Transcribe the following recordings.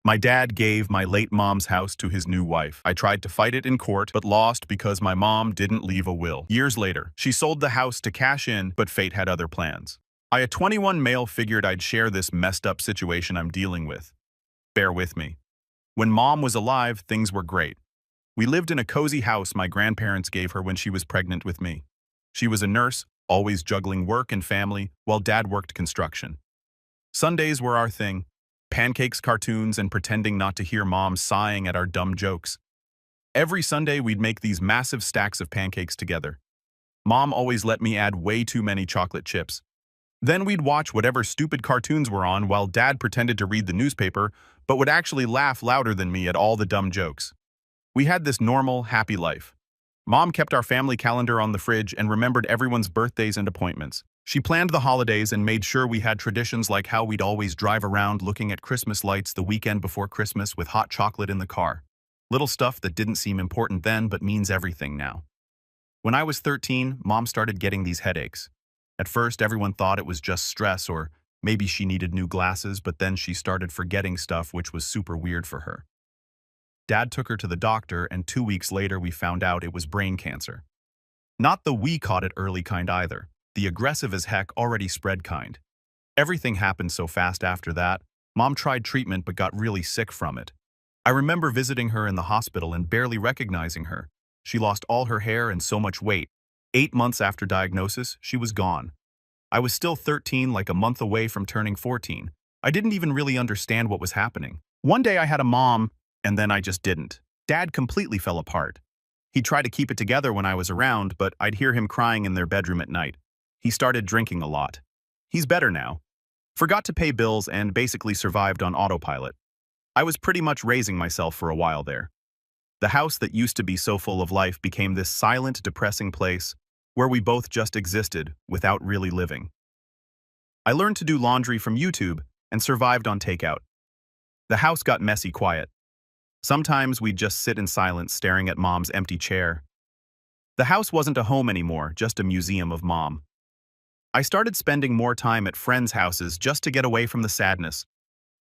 My dad gave my late mom's house to his new wife. I tried to fight it in court, but lost because my mom didn't leave a will. Years later, she sold the house to cash in, but fate had other plans. I, a 21 male, figured I'd share this messed up situation I'm dealing with. Bear with me. When mom was alive, things were great. We lived in a cozy house my grandparents gave her when she was pregnant with me. She was a nurse, always juggling work and family, while dad worked construction. Sundays were our thing. Pancakes, cartoons, and pretending not to hear mom sighing at our dumb jokes. Every Sunday, we'd make these massive stacks of pancakes together. Mom always let me add way too many chocolate chips. Then we'd watch whatever stupid cartoons were on while dad pretended to read the newspaper, but would actually laugh louder than me at all the dumb jokes. We had this normal, happy life. Mom kept our family calendar on the fridge and remembered everyone's birthdays and appointments. She planned the holidays and made sure we had traditions like how we'd always drive around looking at Christmas lights the weekend before Christmas with hot chocolate in the car. Little stuff that didn't seem important then but means everything now. When I was 13, Mom started getting these headaches. At first, everyone thought it was just stress or maybe she needed new glasses, but then she started forgetting stuff, which was super weird for her. Dad took her to the doctor, and 2 weeks later we found out it was brain cancer. Not the we caught it early kind either. The aggressive as heck already spread kind. Everything happened so fast after that. Mom tried treatment but got really sick from it. I remember visiting her in the hospital and barely recognizing her. She lost all her hair and so much weight. 8 months after diagnosis, she was gone. I was still 13, like a month away from turning 14. I didn't even really understand what was happening. One day I had a mom, and then I just didn't. Dad completely fell apart. He'd try to keep it together when I was around, but I'd hear him crying in their bedroom at night. He started drinking a lot. He's better now. Forgot to pay bills and basically survived on autopilot. I was pretty much raising myself for a while there. The house that used to be so full of life became this silent, depressing place where we both just existed without really living. I learned to do laundry from YouTube and survived on takeout. The house got messy quiet. Sometimes we'd just sit in silence staring at Mom's empty chair. The house wasn't a home anymore, just a museum of Mom. I started spending more time at friends' houses just to get away from the sadness.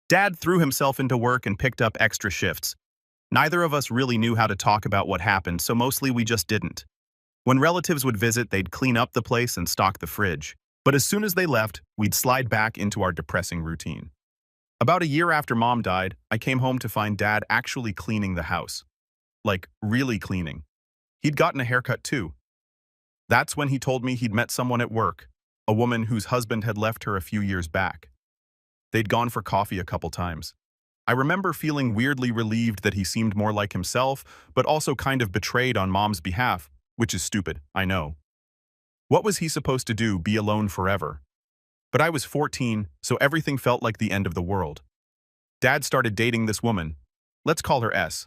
Dad threw himself into work and picked up extra shifts. Neither of us really knew how to talk about what happened, so mostly we just didn't. When relatives would visit, they'd clean up the place and stock the fridge. But as soon as they left, we'd slide back into our depressing routine. About a year after Mom died, I came home to find Dad actually cleaning the house. Like, really cleaning. He'd gotten a haircut too. That's when he told me he'd met someone at work, a woman whose husband had left her a few years back. They'd gone for coffee a couple times. I remember feeling weirdly relieved that he seemed more like himself, but also kind of betrayed on Mom's behalf, which is stupid, I know. What was he supposed to do, be alone forever? But I was 14, so everything felt like the end of the world. Dad started dating this woman. Let's call her S.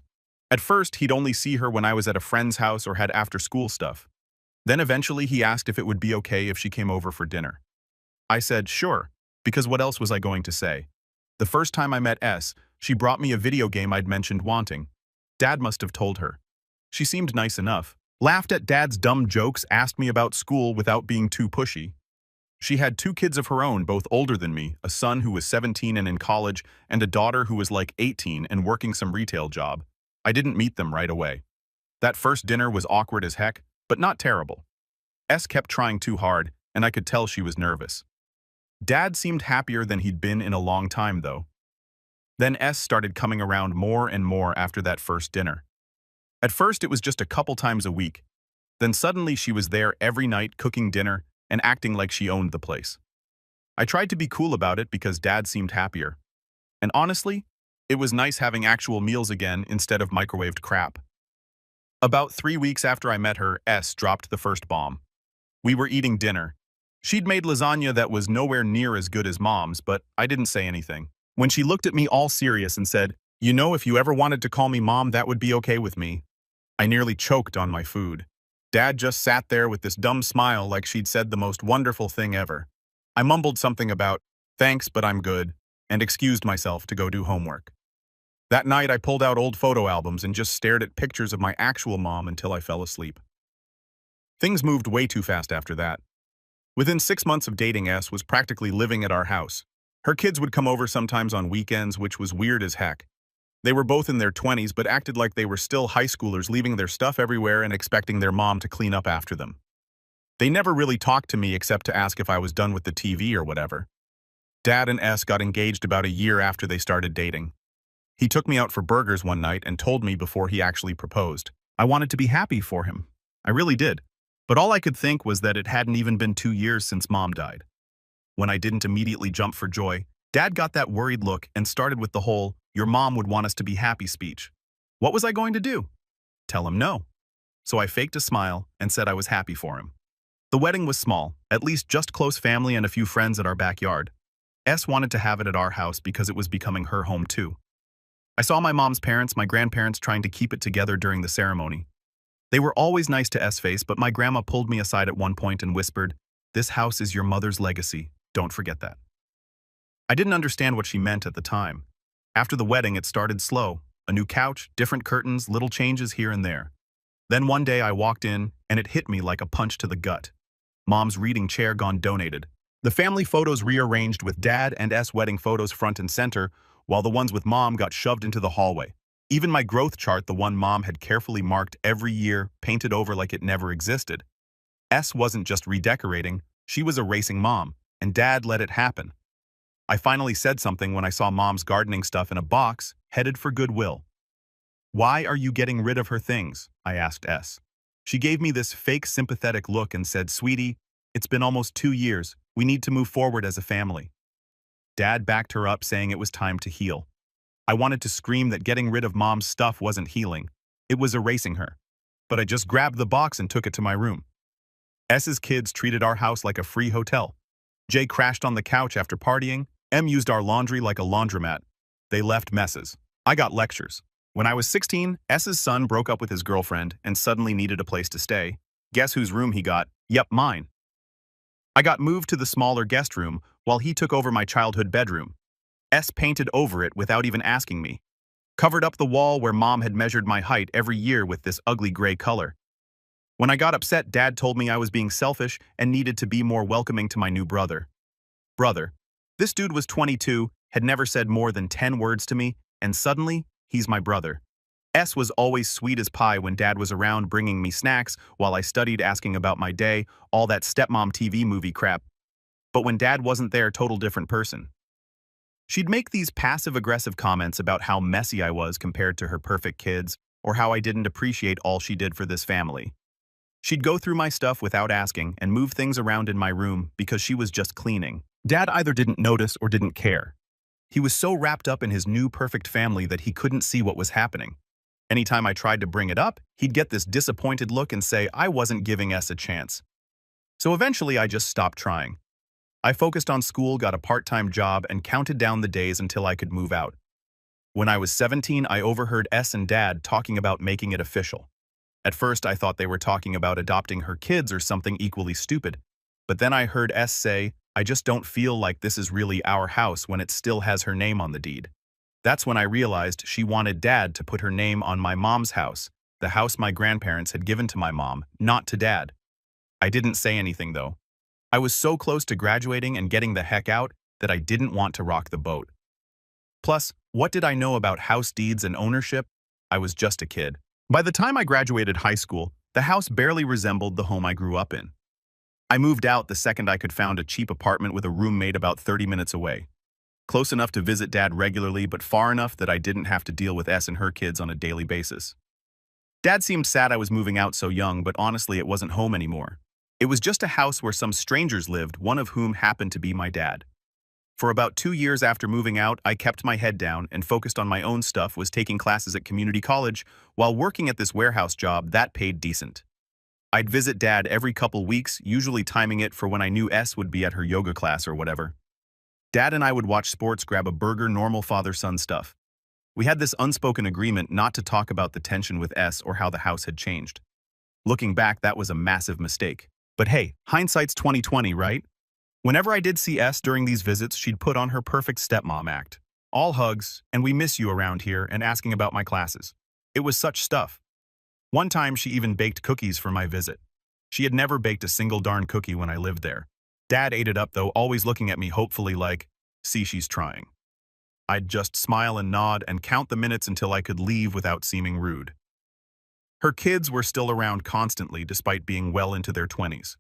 At first, he'd only see her when I was at a friend's house or had after-school stuff. Then eventually he asked if it would be okay if she came over for dinner. I said, sure, because what else was I going to say? The first time I met S, she brought me a video game I'd mentioned wanting. Dad must have told her. She seemed nice enough, laughed at Dad's dumb jokes, asked me about school without being too pushy. She had 2 kids of her own, both older than me, a son who was 17 and in college, and a daughter who was like 18 and working some retail job. I didn't meet them right away. That first dinner was awkward as heck, but not terrible. S kept trying too hard, and I could tell she was nervous. Dad seemed happier than he'd been in a long time, though. Then S started coming around more and more after that first dinner. At first, it was just a couple times a week. Then suddenly she was there every night cooking dinner and acting like she owned the place. I tried to be cool about it because Dad seemed happier. And honestly, it was nice having actual meals again instead of microwaved crap. About 3 weeks after I met her, S dropped the first bomb. We were eating dinner. She'd made lasagna that was nowhere near as good as Mom's, but I didn't say anything. When she looked at me all serious and said, "You know, if you ever wanted to call me Mom, that would be okay with me," I nearly choked on my food. Dad just sat there with this dumb smile like she'd said the most wonderful thing ever. I mumbled something about, "Thanks, but I'm good," and excused myself to go do homework. That night, I pulled out old photo albums and just stared at pictures of my actual mom until I fell asleep. Things moved way too fast after that. Within 6 months of dating, S was practically living at our house. Her kids would come over sometimes on weekends, which was weird as heck. They were both in their 20s but acted like they were still high schoolers, leaving their stuff everywhere and expecting their mom to clean up after them. They never really talked to me except to ask if I was done with the TV or whatever. Dad and S got engaged about a year after they started dating. He took me out for burgers one night and told me before he actually proposed. I wanted to be happy for him. I really did. But all I could think was that it hadn't even been 2 years since Mom died. When I didn't immediately jump for joy, Dad got that worried look and started with the whole, "Your mom would want us to be happy" speech. What was I going to do? Tell him no. So I faked a smile and said I was happy for him. The wedding was small, at least just close family and a few friends at our backyard. S wanted to have it at our house because it was becoming her home too. I saw my mom's parents, my grandparents trying to keep it together during the ceremony. They were always nice to S-Face, but my grandma pulled me aside at one point and whispered, "This house is your mother's legacy. Don't forget that." I didn't understand what she meant at the time. After the wedding, it started slow. A new couch, different curtains, little changes here and there. Then one day I walked in, and it hit me like a punch to the gut. Mom's reading chair gone donated. The family photos rearranged with Dad and S wedding photos front and center, while the ones with Mom got shoved into the hallway. Even my growth chart, the one Mom had carefully marked every year, painted over like it never existed. S wasn't just redecorating, she was erasing Mom, and Dad let it happen. I finally said something when I saw Mom's gardening stuff in a box, headed for Goodwill. "Why are you getting rid of her things?" I asked S. She gave me this fake sympathetic look and said, "Sweetie, it's been almost 2 years. We need to move forward as a family." Dad backed her up, saying it was time to heal. I wanted to scream that getting rid of Mom's stuff wasn't healing. It was erasing her. But I just grabbed the box and took it to my room. S's kids treated our house like a free hotel. Jay crashed on the couch after partying. M used our laundry like a laundromat. They left messes. I got lectures. When I was 16, S's son broke up with his girlfriend and suddenly needed a place to stay. Guess whose room he got? Yep, mine. I got moved to the smaller guest room while he took over my childhood bedroom. S painted over it without even asking me. Covered up the wall where Mom had measured my height every year with this ugly gray color. When I got upset, Dad told me I was being selfish and needed to be more welcoming to my new brother. This dude was 22, had never said more than 10 words to me, and suddenly, he's my brother. S was always sweet as pie when Dad was around, bringing me snacks while I studied, asking about my day, all that stepmom TV movie crap. But when Dad wasn't there, total different person. She'd make these passive-aggressive comments about how messy I was compared to her perfect kids, or how I didn't appreciate all she did for this family. She'd go through my stuff without asking and move things around in my room because she was just cleaning. Dad either didn't notice or didn't care. He was so wrapped up in his new perfect family that he couldn't see what was happening. Anytime I tried to bring it up, he'd get this disappointed look and say I wasn't giving S a chance. So eventually I just stopped trying. I focused on school, got a part-time job, and counted down the days until I could move out. When I was 17, I overheard S and Dad talking about making it official. At first, I thought they were talking about adopting her kids or something equally stupid. But then I heard S say, "I just don't feel like this is really our house when it still has her name on the deed." That's when I realized she wanted Dad to put her name on my mom's house, the house my grandparents had given to my mom, not to Dad. I didn't say anything, though. I was so close to graduating and getting the heck out that I didn't want to rock the boat. Plus, what did I know about house deeds and ownership? I was just a kid. By the time I graduated high school, the house barely resembled the home I grew up in. I moved out the second I could find a cheap apartment with a roommate about 30 minutes away. Close enough to visit Dad regularly, but far enough that I didn't have to deal with S and her kids on a daily basis. Dad seemed sad I was moving out so young, but honestly, it wasn't home anymore. It was just a house where some strangers lived, one of whom happened to be my dad. For about 2 years after moving out, I kept my head down and focused on my own stuff, was taking classes at community college while working at this warehouse job that paid decent. I'd visit Dad every couple weeks, usually timing it for when I knew S would be at her yoga class or whatever. Dad and I would watch sports, grab a burger, normal father-son stuff. We had this unspoken agreement not to talk about the tension with S or how the house had changed. Looking back, that was a massive mistake. But hey, hindsight's 20/20, right? Whenever I did see S during these visits, she'd put on her perfect stepmom act. All hugs, and "we miss you around here," and asking about my classes. It was such stuff. One time she even baked cookies for my visit. She had never baked a single darn cookie when I lived there. Dad ate it up though, always looking at me hopefully like, "See, she's trying." I'd just smile and nod and count the minutes until I could leave without seeming rude. Her kids were still around constantly despite being well into their 20s.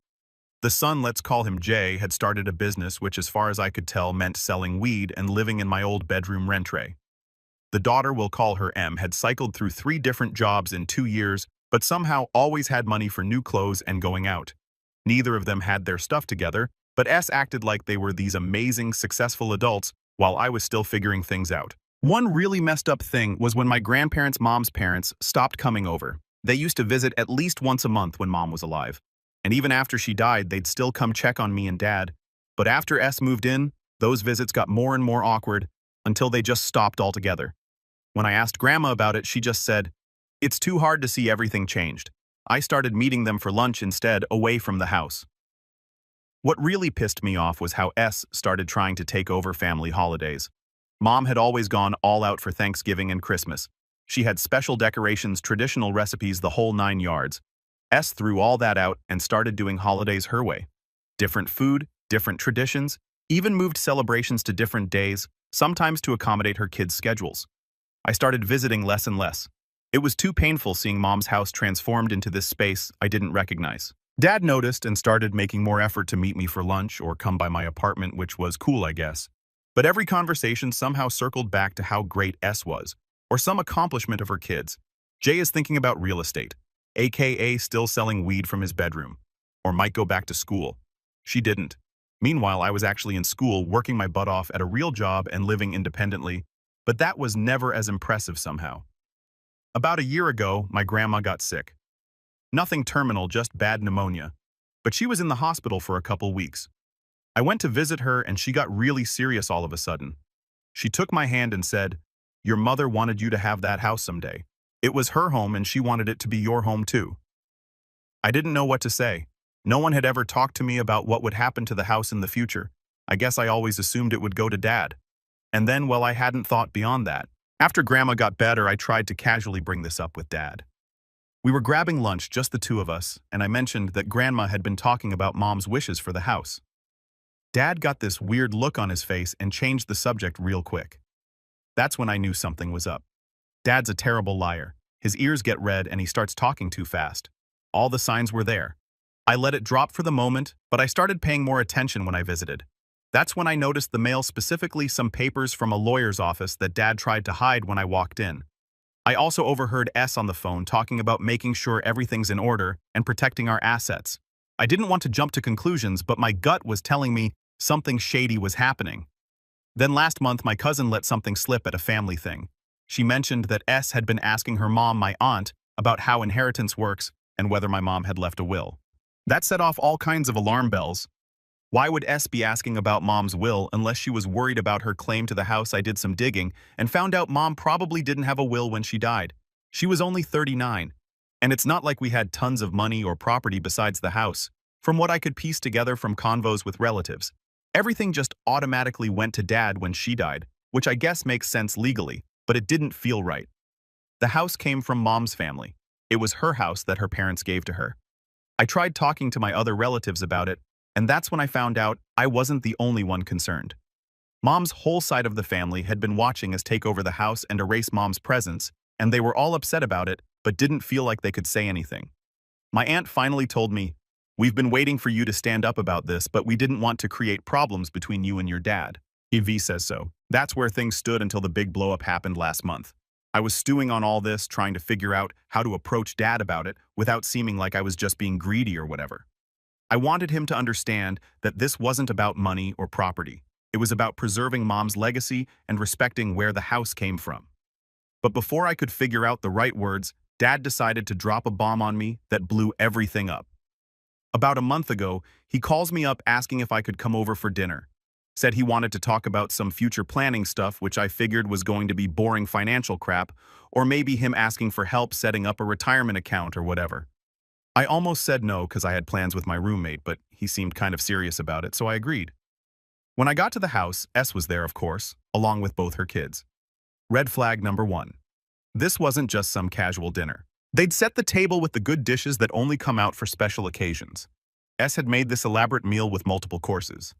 The son, let's call him Jay, had started a business which, as far as I could tell, meant selling weed and living in my old bedroom rent tray. The daughter, we'll call her M, had cycled through 3 different jobs in 2 years, but somehow always had money for new clothes and going out. Neither of them had their stuff together, but S acted like they were these amazing, successful adults while I was still figuring things out. One really messed up thing was when my grandparents' mom's parents stopped coming over. They used to visit at least once a month when Mom was alive. And even after she died, they'd still come check on me and Dad. But after S moved in, those visits got more and more awkward until they just stopped altogether. When I asked Grandma about it, she just said, "It's too hard to see everything changed. I started meeting them for lunch instead, away from the house." What really pissed me off was how S started trying to take over family holidays. Mom had always gone all out for Thanksgiving and Christmas. She had special decorations, traditional recipes, the whole 9 yards. S threw all that out and started doing holidays her way. Different food, different traditions, even moved celebrations to different days, sometimes to accommodate her kids' schedules. I started visiting less and less. It was too painful seeing Mom's house transformed into this space I didn't recognize. Dad noticed and started making more effort to meet me for lunch or come by my apartment, which was cool, I guess. But every conversation somehow circled back to how great S was, or some accomplishment of her kids. Jay is thinking about real estate, aka still selling weed from his bedroom, or might go back to school. She didn't. Meanwhile, I was actually in school, working my butt off at a real job and living independently, but that was never as impressive somehow. About a year ago, my grandma got sick. Nothing terminal, just bad pneumonia. But she was in the hospital for a couple weeks. I went to visit her and she got really serious all of a sudden. She took my hand and said, "Your mother wanted you to have that house someday. It was her home and she wanted it to be your home too." I didn't know what to say. No one had ever talked to me about what would happen to the house in the future. I guess I always assumed it would go to Dad. And then, well, I hadn't thought beyond that. After Grandma got better, I tried to casually bring this up with Dad. We were grabbing lunch, just the two of us, and I mentioned that Grandma had been talking about Mom's wishes for the house. Dad got this weird look on his face and changed the subject real quick. That's when I knew something was up. Dad's a terrible liar. His ears get red and he starts talking too fast. All the signs were there. I let it drop for the moment, but I started paying more attention when I visited. That's when I noticed the mail, specifically some papers from a lawyer's office that Dad tried to hide when I walked in. I also overheard S on the phone talking about making sure everything's in order and protecting our assets. I didn't want to jump to conclusions, but my gut was telling me something shady was happening. Then last month, my cousin let something slip at a family thing. She mentioned that S had been asking her mom, my aunt, about how inheritance works and whether my mom had left a will. That set off all kinds of alarm bells. Why would S be asking about Mom's will unless she was worried about her claim to the house? I did some digging and found out Mom probably didn't have a will when she died. She was only 39. And it's not like we had tons of money or property besides the house. From what I could piece together from convos with relatives, everything just automatically went to Dad when she died, which I guess makes sense legally, but it didn't feel right. The house came from Mom's family. It was her house that her parents gave to her. I tried talking to my other relatives about it, and that's when I found out I wasn't the only one concerned. Mom's whole side of the family had been watching us take over the house and erase Mom's presence, and they were all upset about it, but didn't feel like they could say anything. My aunt finally told me, "We've been waiting for you to stand up about this, but we didn't want to create problems between you and your dad. EV says so." That's where things stood until the big blow-up happened last month. I was stewing on all this, trying to figure out how to approach Dad about it without seeming like I was just being greedy or whatever. I wanted him to understand that this wasn't about money or property. It was about preserving Mom's legacy and respecting where the house came from. But before I could figure out the right words, Dad decided to drop a bomb on me that blew everything up. About a month ago, he calls me up asking if I could come over for dinner. Said he wanted to talk about some future planning stuff, which I figured was going to be boring financial crap, or maybe him asking for help setting up a retirement account or whatever. I almost said no because I had plans with my roommate, but he seemed kind of serious about it, so I agreed. When I got to the house, S was there, of course, along with both her kids. Red flag number 1. This wasn't just some casual dinner. They'd set the table with the good dishes that only come out for special occasions. S had made this elaborate meal with multiple courses.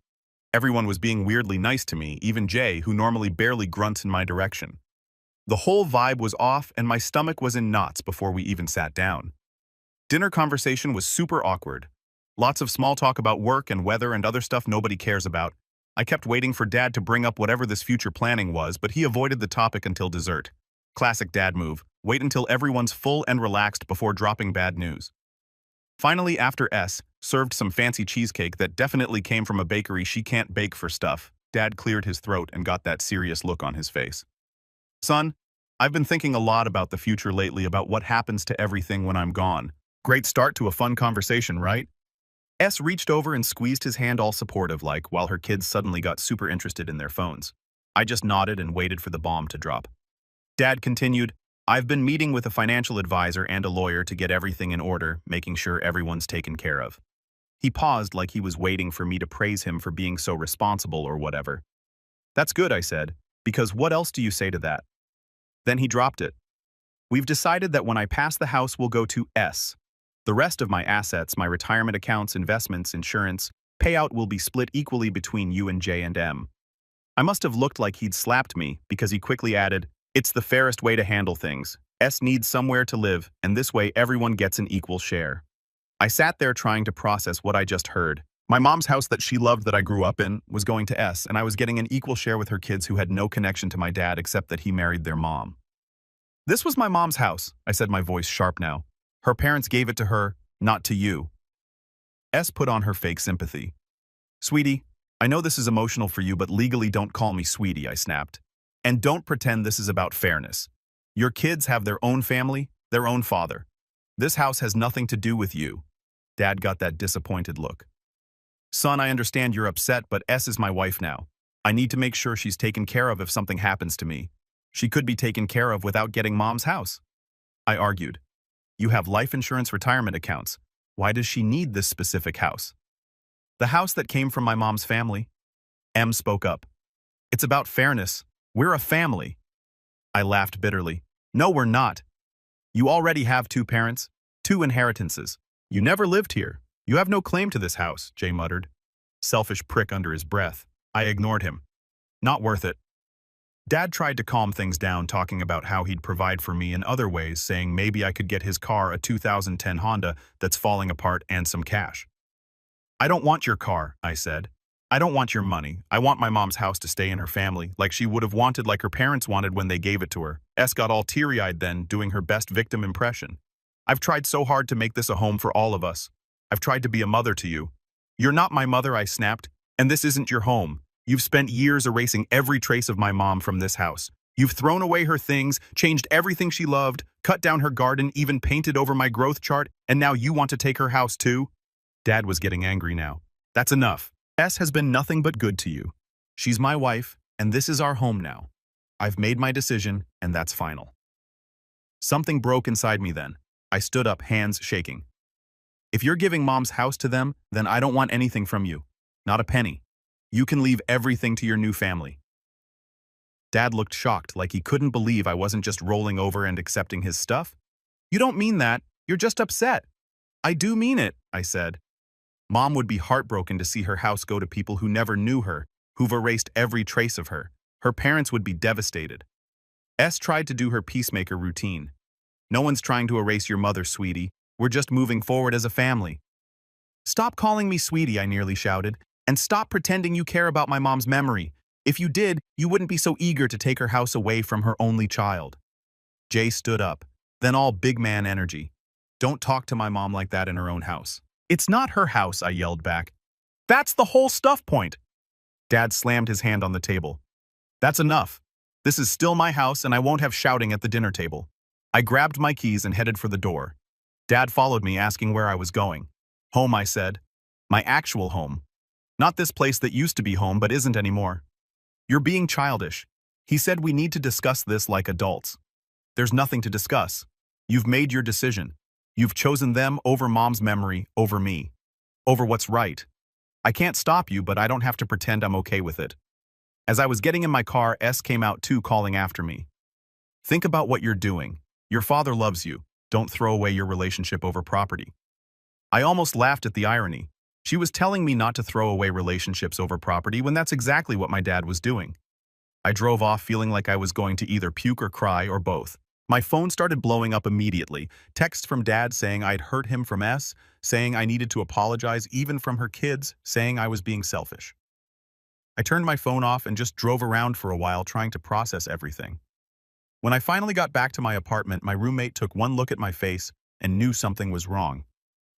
Everyone was being weirdly nice to me, even Jay, who normally barely grunts in my direction. The whole vibe was off and my stomach was in knots before we even sat down. Dinner conversation was super awkward. Lots of small talk about work and weather and other stuff nobody cares about. I kept waiting for Dad to bring up whatever this future planning was, but he avoided the topic until dessert. Classic dad move. Wait until everyone's full and relaxed before dropping bad news. Finally, after S served some fancy cheesecake that definitely came from a bakery she can't bake for stuff, Dad cleared his throat and got that serious look on his face. Son, I've been thinking a lot about the future lately, about what happens to everything when I'm gone. Great start to a fun conversation, right? S reached over and squeezed his hand all supportive like, while her kids suddenly got super interested in their phones. I just nodded and waited for the bomb to drop. Dad continued, I've been meeting with a financial advisor and a lawyer to get everything in order, making sure everyone's taken care of. He paused like he was waiting for me to praise him for being so responsible or whatever. That's good, I said, because what else do you say to that? Then he dropped it. We've decided that when I pass the house, we'll go to S. The rest of my assets, my retirement accounts, investments, insurance, payout will be split equally between you and J and M. I must have looked like he'd slapped me because he quickly added, it's the fairest way to handle things. S needs somewhere to live, and this way everyone gets an equal share. I sat there trying to process what I just heard. My mom's house that she loved that I grew up in was going to S, and I was getting an equal share with her kids who had no connection to my dad except that he married their mom. This was my mom's house, I said, my voice sharp now. Her parents gave it to her, not to you. S put on her fake sympathy. Sweetie, I know this is emotional for you, but legally don't call me sweetie, I snapped. And don't pretend this is about fairness. Your kids have their own family, their own father. This house has nothing to do with you. Dad got that disappointed look. Son, I understand you're upset, but S is my wife now. I need to make sure she's taken care of if something happens to me. She could be taken care of without getting mom's house. I argued. You have life insurance, retirement accounts. Why does she need this specific house? The house that came from my mom's family. M spoke up. It's about fairness. We're a family. I laughed bitterly. No, we're not. You already have 2 parents, 2 inheritances. You never lived here. You have no claim to this house, Jay muttered. Selfish prick under his breath. I ignored him. Not worth it. Dad tried to calm things down, talking about how he'd provide for me in other ways, saying maybe I could get his car, a 2010 Honda that's falling apart, and some cash. I don't want your car, I said. I don't want your money. I want my mom's house to stay in her family, like she would have wanted, like her parents wanted when they gave it to her. S got all teary-eyed then, doing her best victim impression. I've tried so hard to make this a home for all of us. I've tried to be a mother to you. You're not my mother, I snapped, and this isn't your home. You've spent years erasing every trace of my mom from this house. You've thrown away her things, changed everything she loved, cut down her garden, even painted over my growth chart, and now you want to take her house too? Dad was getting angry now. That's enough. S has been nothing but good to you. She's my wife, and this is our home now. I've made my decision, and that's final. Something broke inside me then. I stood up, hands shaking. If you're giving mom's house to them, then I don't want anything from you. Not a penny. You can leave everything to your new family. Dad looked shocked, like he couldn't believe I wasn't just rolling over and accepting his stuff. You don't mean that. You're just upset. I do mean it, I said. Mom would be heartbroken to see her house go to people who never knew her, who've erased every trace of her. Her parents would be devastated. S tried to do her peacemaker routine. No one's trying to erase your mother, sweetie. We're just moving forward as a family. Stop calling me sweetie, I nearly shouted. And stop pretending you care about my mom's memory. If you did, you wouldn't be so eager to take her house away from her only child. Jay stood up, then all big man energy. Don't talk to my mom like that in her own house. It's not her house, I yelled back. That's the whole stuff point. Dad slammed his hand on the table. That's enough. This is still my house and I won't have shouting at the dinner table. I grabbed my keys and headed for the door. Dad followed me, asking where I was going. Home, I said. My actual home. Not this place that used to be home but isn't anymore. You're being childish. He said we need to discuss this like adults. There's nothing to discuss. You've made your decision. You've chosen them over mom's memory, over me. Over what's right. I can't stop you, but I don't have to pretend I'm okay with it. As I was getting in my car, S came out too, calling after me. Think about what you're doing. Your father loves you. Don't throw away your relationship over property. I almost laughed at the irony. She was telling me not to throw away relationships over property when that's exactly what my dad was doing. I drove off feeling like I was going to either puke or cry or both. My phone started blowing up immediately. Texts from Dad saying I'd hurt him from S, saying I needed to apologize, even from her kids, saying I was being selfish. I turned my phone off and just drove around for a while trying to process everything. When I finally got back to my apartment, my roommate took one look at my face and knew something was wrong.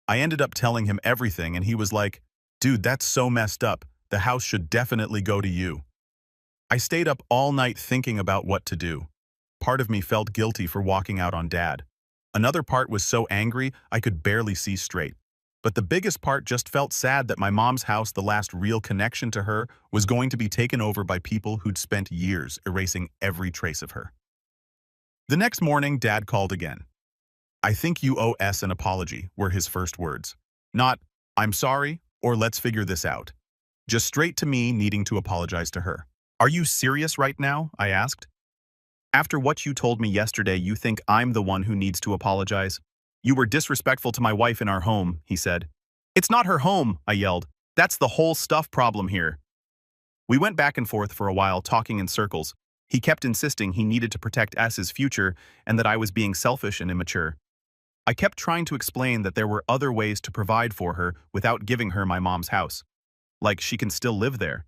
I ended up telling him everything and he was like, "Dude, that's so messed up. The house should definitely go to you." I stayed up all night thinking about what to do. Part of me felt guilty for walking out on Dad. Another part was so angry I could barely see straight. But the biggest part just felt sad that my mom's house, the last real connection to her, was going to be taken over by people who'd spent years erasing every trace of her. The next morning, Dad called again. "I think you owe S an apology," were his first words. Not, "I'm sorry," or "let's figure this out." Just straight to me needing to apologize to her. "Are you serious right now?" I asked. "After what you told me yesterday, you think I'm the one who needs to apologize? You were disrespectful to my wife in our home," he said. "It's not her home," I yelled. "That's the whole stuff problem here." We went back and forth for a while, talking in circles. He kept insisting he needed to protect S's future and that I was being selfish and immature. I kept trying to explain that there were other ways to provide for her without giving her my mom's house. Like, she can still live there.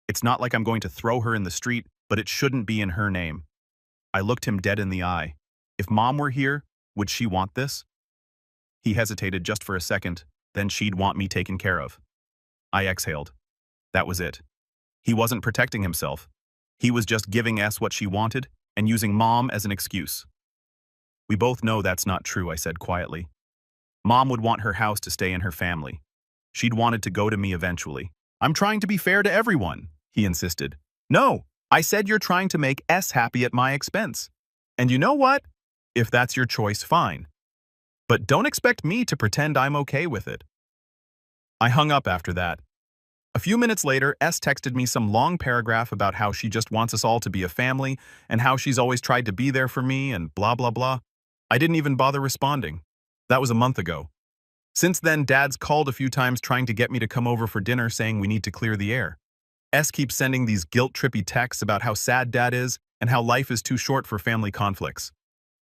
It's not like I'm going to throw her in the street, but it shouldn't be in her name. I looked him dead in the eye. If Mom were here, would she want this? He hesitated just for a second, then she'd want me taken care of. I exhaled. That was it. He wasn't protecting himself. He was just giving S what she wanted and using Mom as an excuse. "We both know that's not true," I said quietly. "Mom would want her house to stay in her family. She'd wanted to go to me eventually." "I'm trying to be fair to everyone," he insisted. "No, I said you're trying to make S happy at my expense. And you know what? If that's your choice, fine. But don't expect me to pretend I'm okay with it." I hung up after that. A few minutes later, S texted me some long paragraph about how she just wants us all to be a family and how she's always tried to be there for me and blah blah blah. I didn't even bother responding. That was a month ago. Since then, Dad's called a few times trying to get me to come over for dinner, saying we need to clear the air. S keeps sending these guilt-trippy texts about how sad Dad is and how life is too short for family conflicts.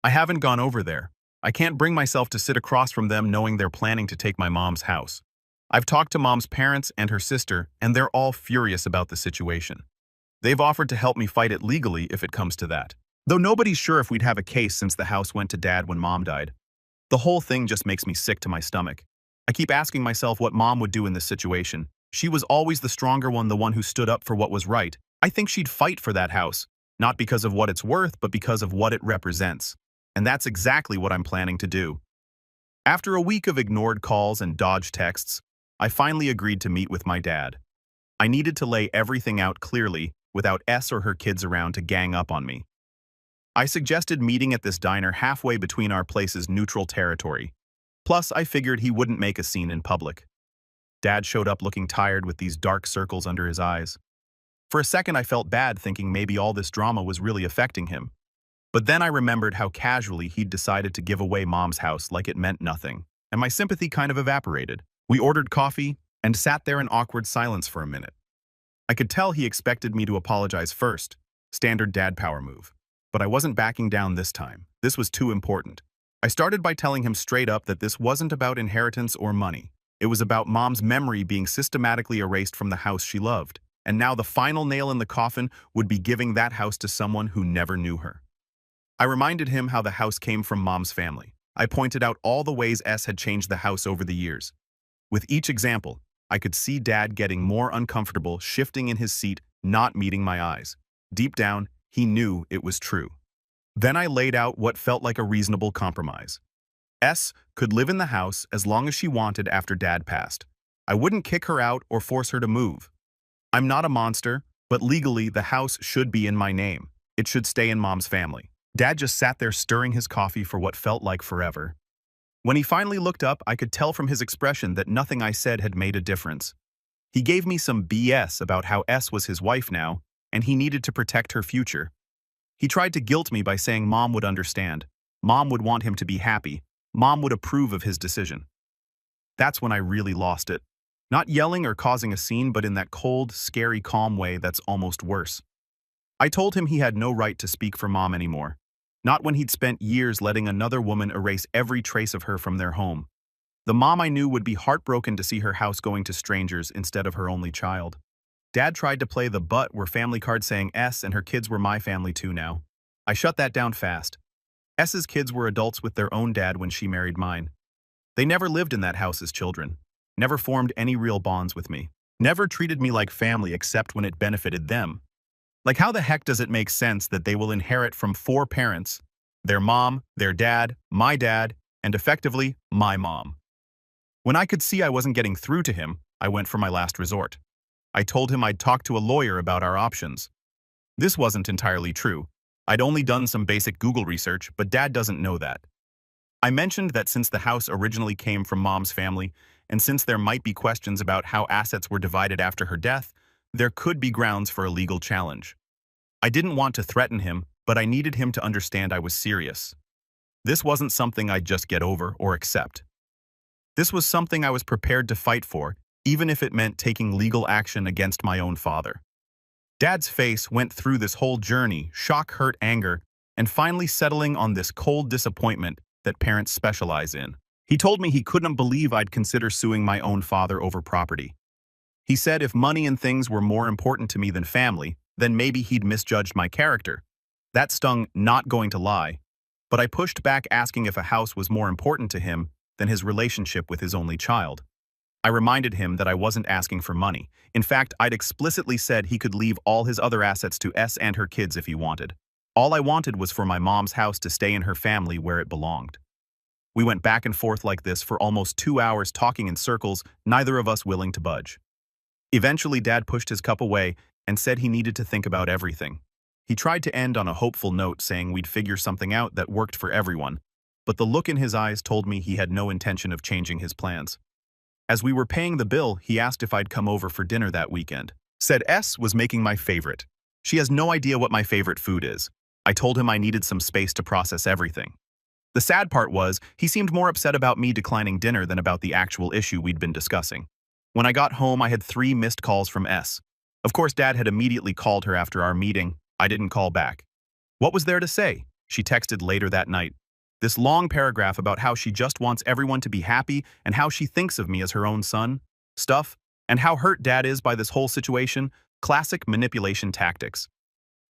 I haven't gone over there. I can't bring myself to sit across from them knowing they're planning to take my mom's house. I've talked to Mom's parents and her sister, and they're all furious about the situation. They've offered to help me fight it legally if it comes to that. Though nobody's sure if we'd have a case since the house went to Dad when Mom died. The whole thing just makes me sick to my stomach. I keep asking myself what Mom would do in this situation. She was always the stronger one, the one who stood up for what was right. I think she'd fight for that house, not because of what it's worth, but because of what it represents. And that's exactly what I'm planning to do. After a week of ignored calls and dodged texts, I finally agreed to meet with my dad. I needed to lay everything out clearly without S or her kids around to gang up on me. I suggested meeting at this diner halfway between our places' neutral territory. Plus, I figured he wouldn't make a scene in public. Dad showed up looking tired with these dark circles under his eyes. For a second, I felt bad, thinking maybe all this drama was really affecting him. But then I remembered how casually he'd decided to give away Mom's house like it meant nothing, and my sympathy kind of evaporated. We ordered coffee and sat there in awkward silence for a minute. I could tell he expected me to apologize first, standard dad power move. But I wasn't backing down this time. This was too important. I started by telling him straight up that this wasn't about inheritance or money. It was about Mom's memory being systematically erased from the house she loved. And now the final nail in the coffin would be giving that house to someone who never knew her. I reminded him how the house came from Mom's family. I pointed out all the ways S had changed the house over the years. With each example, I could see Dad getting more uncomfortable, shifting in his seat, not meeting my eyes. Deep down, he knew it was true. Then I laid out what felt like a reasonable compromise. S could live in the house as long as she wanted after Dad passed. I wouldn't kick her out or force her to move. I'm not a monster, but legally the house should be in my name. It should stay in Mom's family. Dad just sat there stirring his coffee for what felt like forever. When he finally looked up, I could tell from his expression that nothing I said had made a difference. He gave me some BS about how S was his wife now, and he needed to protect her future. He tried to guilt me by saying Mom would understand. Mom would want him to be happy. Mom would approve of his decision. That's when I really lost it. Not yelling or causing a scene, but in that cold, scary, calm way that's almost worse. I told him he had no right to speak for Mom anymore. Not when he'd spent years letting another woman erase every trace of her from their home. The mom I knew would be heartbroken to see her house going to strangers instead of her only child. Dad tried to play the "but" were family card saying S and her kids were my family too now. I shut that down fast. S's kids were adults with their own dad when she married mine. They never lived in that house as children. Never formed any real bonds with me. Never treated me like family except when it benefited them. Like, how the heck does it make sense that they will inherit from 4 parents, their mom, their dad, and effectively, my mom? When I could see I wasn't getting through to him, I went for my last resort. I told him I'd talk to a lawyer about our options. This wasn't entirely true. I'd only done some basic Google research, but Dad doesn't know that. I mentioned that since the house originally came from Mom's family, and since there might be questions about how assets were divided after her death, there could be grounds for a legal challenge. I didn't want to threaten him, but I needed him to understand I was serious. This wasn't something I'd just get over or accept. This was something I was prepared to fight for, even if it meant taking legal action against my own father. Dad's face went through this whole journey, shock, hurt, anger, and finally settling on this cold disappointment that parents specialize in. He told me he couldn't believe I'd consider suing my own father over property. He said if money and things were more important to me than family, then maybe he'd misjudged my character. That stung, not going to lie. But I pushed back, asking if a house was more important to him than his relationship with his only child. I reminded him that I wasn't asking for money. In fact, I'd explicitly said he could leave all his other assets to S and her kids if he wanted. All I wanted was for my mom's house to stay in her family where it belonged. We went back and forth like this for almost 2 hours, talking in circles, neither of us willing to budge. Eventually, Dad pushed his cup away and said he needed to think about everything. He tried to end on a hopeful note, saying we'd figure something out that worked for everyone, but the look in his eyes told me he had no intention of changing his plans. As we were paying the bill, he asked if I'd come over for dinner that weekend. Said S was making my favorite. She has no idea what my favorite food is. I told him I needed some space to process everything. The sad part was, he seemed more upset about me declining dinner than about the actual issue we'd been discussing. When I got home, I had 3 missed calls from S. Of course, Dad had immediately called her after our meeting. I didn't call back. What was there to say? She texted later that night. This long paragraph about how she just wants everyone to be happy and how she thinks of me as her own son, stuff, and how hurt Dad is by this whole situation, classic manipulation tactics.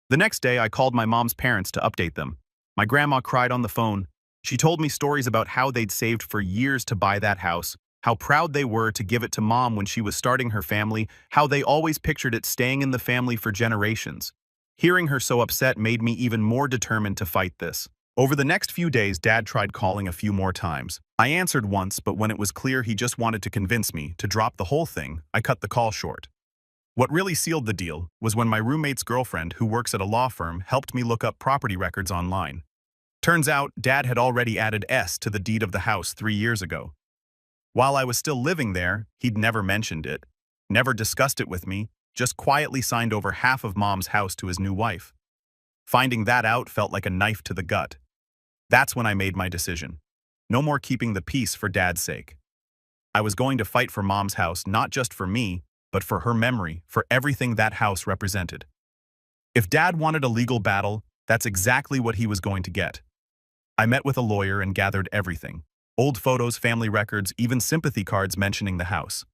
The next day, I called my mom's parents to update them. My grandma cried on the phone. She told me stories about how they'd saved for years to buy that house, how proud they were to give it to Mom when she was starting her family, how they always pictured it staying in the family for generations. Hearing her so upset made me even more determined to fight this. Over the next few days, Dad tried calling a few more times. I answered once, but when it was clear he just wanted to convince me to drop the whole thing, I cut the call short. What really sealed the deal was when my roommate's girlfriend, who works at a law firm, helped me look up property records online. Turns out, Dad had already added S to the deed of the house 3 years ago. While I was still living there, he'd never mentioned it, never discussed it with me, just quietly signed over half of Mom's house to his new wife. Finding that out felt like a knife to the gut. That's when I made my decision. No more keeping the peace for Dad's sake. I was going to fight for Mom's house, not just for me, but for her memory, for everything that house represented. If Dad wanted a legal battle, that's exactly what he was going to get. I met with a lawyer and gathered everything. Old photos, family records, even sympathy cards mentioning the house.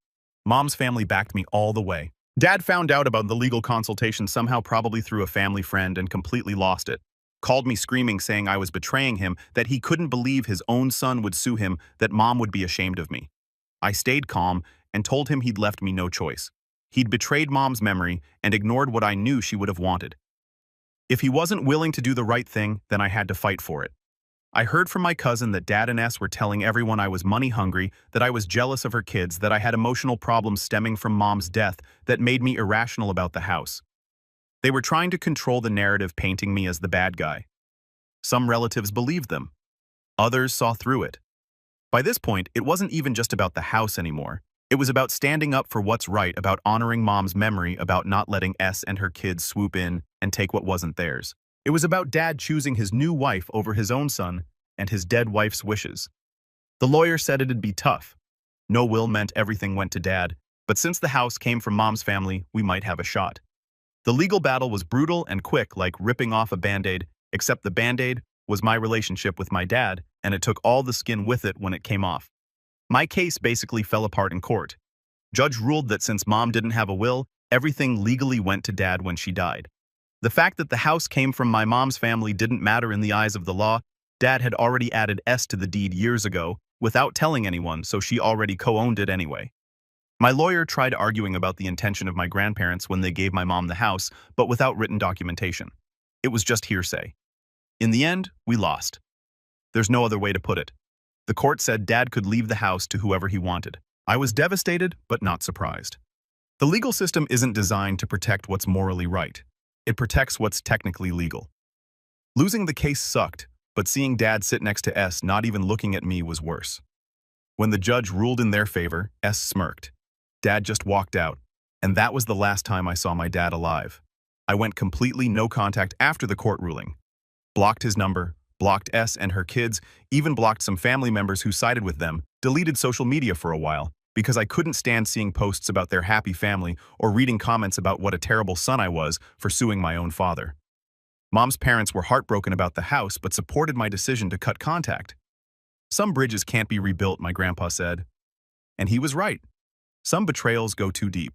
Mom's family backed me all the way. Dad found out about the legal consultation somehow, probably through a family friend, and completely lost it. Called me screaming, saying I was betraying him, that he couldn't believe his own son would sue him, that Mom would be ashamed of me. I stayed calm and told him he'd left me no choice. He'd betrayed Mom's memory and ignored what I knew she would have wanted. If he wasn't willing to do the right thing, then I had to fight for it. I heard from my cousin that Dad and S were telling everyone I was money hungry, that I was jealous of her kids, that I had emotional problems stemming from Mom's death that made me irrational about the house. They were trying to control the narrative, painting me as the bad guy. Some relatives believed them. Others saw through it. By this point, it wasn't even just about the house anymore. It was about standing up for what's right, about honoring Mom's memory, about not letting S and her kids swoop in and take what wasn't theirs. It was about Dad choosing his new wife over his own son and his dead wife's wishes. The lawyer said it'd be tough. No will meant everything went to Dad, But since the house came from mom's family, we might have a shot. The legal battle was brutal and quick, like ripping off a band-aid, except the band-aid was my relationship with my dad, and it took all the skin with it when it came off. My case basically fell apart in court. Judge ruled that since mom didn't have a will, everything legally went to dad when she died. The fact that the house came from my mom's family didn't matter in the eyes of the law. Dad had already added S to the deed years ago, without telling anyone, so she already co-owned it anyway. My lawyer tried arguing about the intention of my grandparents when they gave my mom the house, but without written documentation. It was just hearsay. In the end, we lost. There's no other way to put it. The court said Dad could leave the house to whoever he wanted. I was devastated, but not surprised. The legal system isn't designed to protect what's morally right. It protects what's technically legal. Losing the case sucked, but seeing Dad sit next to S not even looking at me was worse. When the judge ruled in their favor, S smirked. Dad just walked out, and that was the last time I saw my dad alive. I went completely no contact after the court ruling. Blocked his number, blocked S and her kids, even blocked some family members who sided with them, deleted social media for a while, because I couldn't stand seeing posts about their happy family or reading comments about what a terrible son I was for suing my own father. Mom's parents were heartbroken about the house but supported my decision to cut contact. Some bridges can't be rebuilt, my grandpa said. And he was right. Some betrayals go too deep.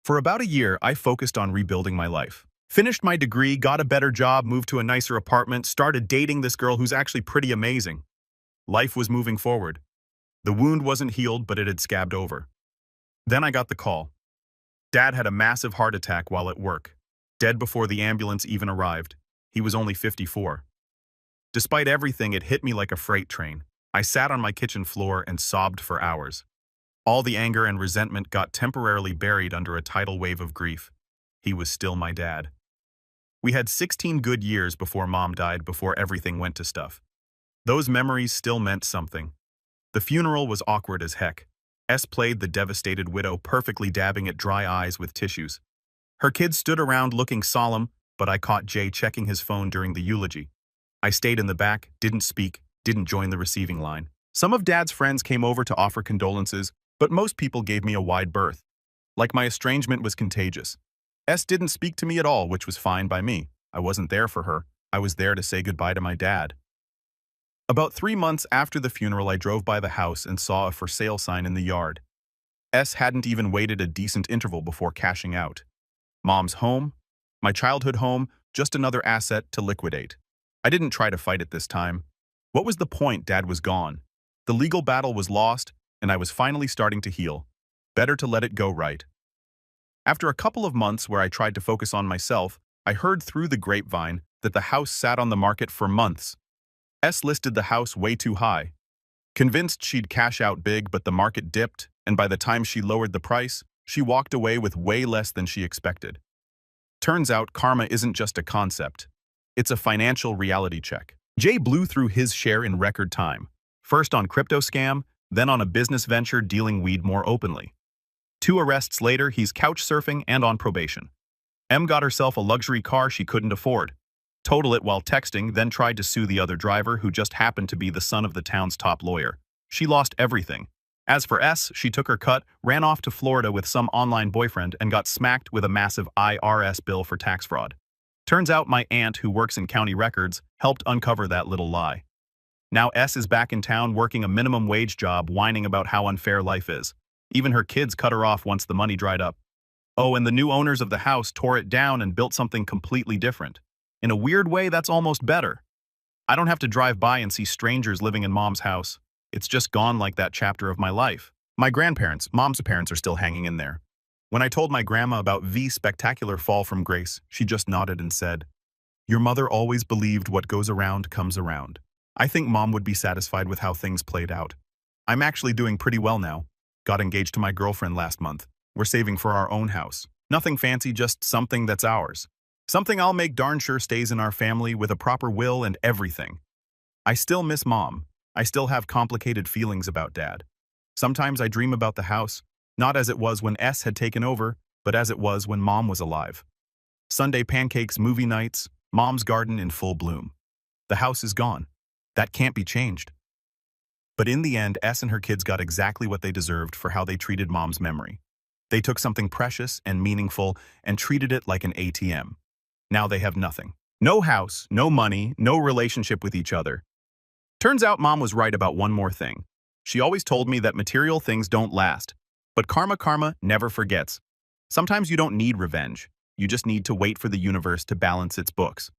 For about a year, I focused on rebuilding my life. Finished my degree, got a better job, moved to a nicer apartment, started dating this girl who's actually pretty amazing. Life was moving forward. The wound wasn't healed, but it had scabbed over. Then I got the call. Dad had a massive heart attack while at work, dead before the ambulance even arrived. He was only 54. Despite everything, it hit me like a freight train. I sat on my kitchen floor and sobbed for hours. All the anger and resentment got temporarily buried under a tidal wave of grief. He was still my dad. We had 16 good years before Mom died, before everything went to stuff. Those memories still meant something. The funeral was awkward as heck. S played the devastated widow, perfectly dabbing at dry eyes with tissues. Her kids stood around looking solemn, but I caught Jay checking his phone during the eulogy. I stayed in the back, didn't speak, didn't join the receiving line. Some of Dad's friends came over to offer condolences, but most people gave me a wide berth. Like my estrangement was contagious. S didn't speak to me at all, which was fine by me. I wasn't there for her. I was there to say goodbye to my dad. About 3 months after the funeral, I drove by the house and saw a for sale sign in the yard. S hadn't even waited a decent interval before cashing out. Mom's home, my childhood home, just another asset to liquidate. I didn't try to fight it this time. What was the point? Dad was gone. The legal battle was lost, and I was finally starting to heal. Better to let it go right. After a couple of months where I tried to focus on myself, I heard through the grapevine that the house sat on the market for months. S listed the house way too high. Convinced she'd cash out big, but the market dipped, and by the time she lowered the price, she walked away with way less than she expected. Turns out karma isn't just a concept. It's a financial reality check. Jay blew through his share in record time. First on crypto scam, then on a business venture dealing weed more openly. 2 arrests later, he's couch surfing and on probation. M got herself a luxury car she couldn't afford. Totaled it while texting, then tried to sue the other driver, who just happened to be the son of the town's top lawyer. She lost everything. As for S, she took her cut, ran off to Florida with some online boyfriend, and got smacked with a massive IRS bill for tax fraud. Turns out my aunt, who works in county records, helped uncover that little lie. Now S is back in town working a minimum wage job, whining about how unfair life is. Even her kids cut her off once the money dried up. Oh, and the new owners of the house tore it down and built something completely different. In a weird way, that's almost better. I don't have to drive by and see strangers living in Mom's house. It's just gone like that chapter of my life. My grandparents, Mom's parents, are still hanging in there. When I told my grandma about V's spectacular fall from grace, she just nodded and said, "Your mother always believed what goes around comes around." I think Mom would be satisfied with how things played out. I'm actually doing pretty well now. Got engaged to my girlfriend last month. We're saving for our own house. Nothing fancy, just something that's ours. Something I'll make darn sure stays in our family with a proper will and everything. I still miss Mom. I still have complicated feelings about Dad. Sometimes I dream about the house, not as it was when S had taken over, but as it was when Mom was alive. Sunday pancakes, movie nights, Mom's garden in full bloom. The house is gone. That can't be changed. But in the end, S and her kids got exactly what they deserved for how they treated mom's memory. They took something precious and meaningful and treated it like an ATM. Now they have nothing. No house, no money, no relationship with each other. Turns out mom was right about one more thing. She always told me that material things don't last. But karma never forgets. Sometimes you don't need revenge. You just need to wait for the universe to balance its books.